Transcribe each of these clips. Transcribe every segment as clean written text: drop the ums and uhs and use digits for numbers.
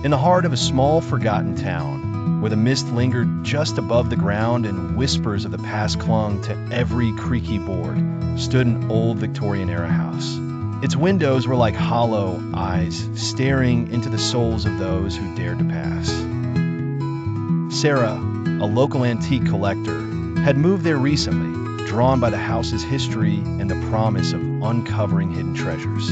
In the heart of a small, forgotten town, where the mist lingered just above the ground and whispers of the past clung to every creaky board, stood an old Victorian-era house. Its windows were like hollow eyes staring into the souls of those who dared to pass. Sarah, a local antique collector, had moved there recently, drawn by the house's history and the promise of uncovering hidden treasures.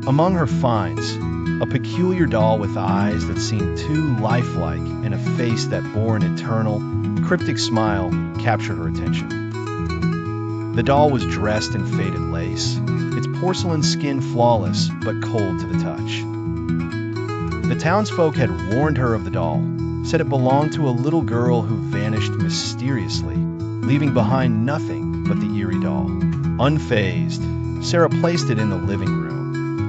Among her finds, a peculiar doll with eyes that seemed too lifelike and a face that bore an eternal, cryptic smile captured her attention. The doll was dressed in faded lace, its porcelain skin flawless but cold to the touch. The townsfolk had warned her of the doll, said it belonged to a little girl who vanished mysteriously, leaving behind nothing but the eerie doll. Unfazed, Sarah placed it in the living room,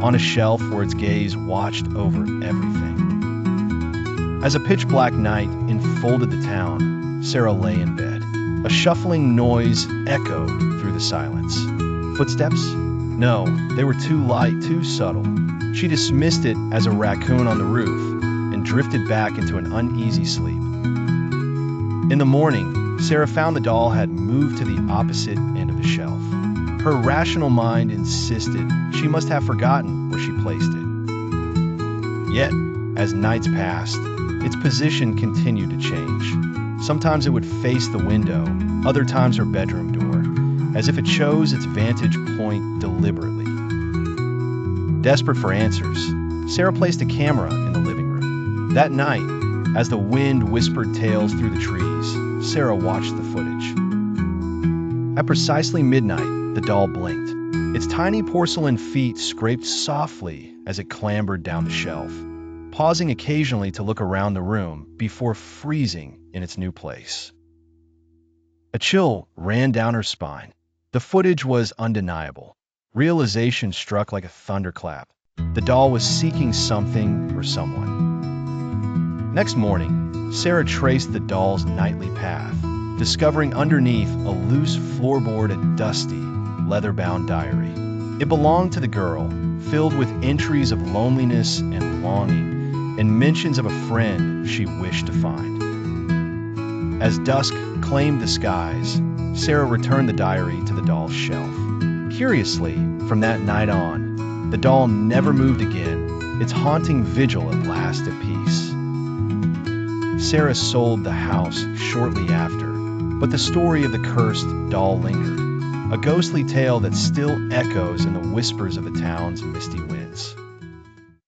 on a shelf where its gaze watched over everything. As a pitch-black night enfolded the town, Sarah lay in bed. A shuffling noise echoed through the silence. Footsteps? No, they were too light, too subtle. She dismissed it as a raccoon on the roof and drifted back into an uneasy sleep. In the morning, Sarah found the doll had moved to the opposite end of the shelf. Her rational mind insisted she must have forgotten where she placed it. Yet, as nights passed, its position continued to change. Sometimes it would face the window, other times her bedroom door, as if it chose its vantage point deliberately. Desperate for answers, Sarah placed a camera in the living room. That night, as the wind whispered tales through the trees, Sarah watched the footage. At precisely midnight, the doll blinked. Its tiny porcelain feet scraped softly as it clambered down the shelf, pausing occasionally to look around the room before freezing in its new place. A chill ran down her spine. The footage was undeniable. Realization struck like a thunderclap. The doll was seeking something or someone. Next morning, Sarah traced the doll's nightly path, discovering underneath a loose floorboard a dusty, leather-bound diary. It belonged to the girl, filled with entries of loneliness and longing, and mentions of a friend she wished to find. As dusk claimed the skies, Sarah returned the diary to the doll's shelf. Curiously, from that night on, the doll never moved again, its haunting vigil at last at peace. Sarah sold the house shortly after, but the story of the cursed doll lingered, a ghostly tale that still echoes in the whispers of the town's misty winds.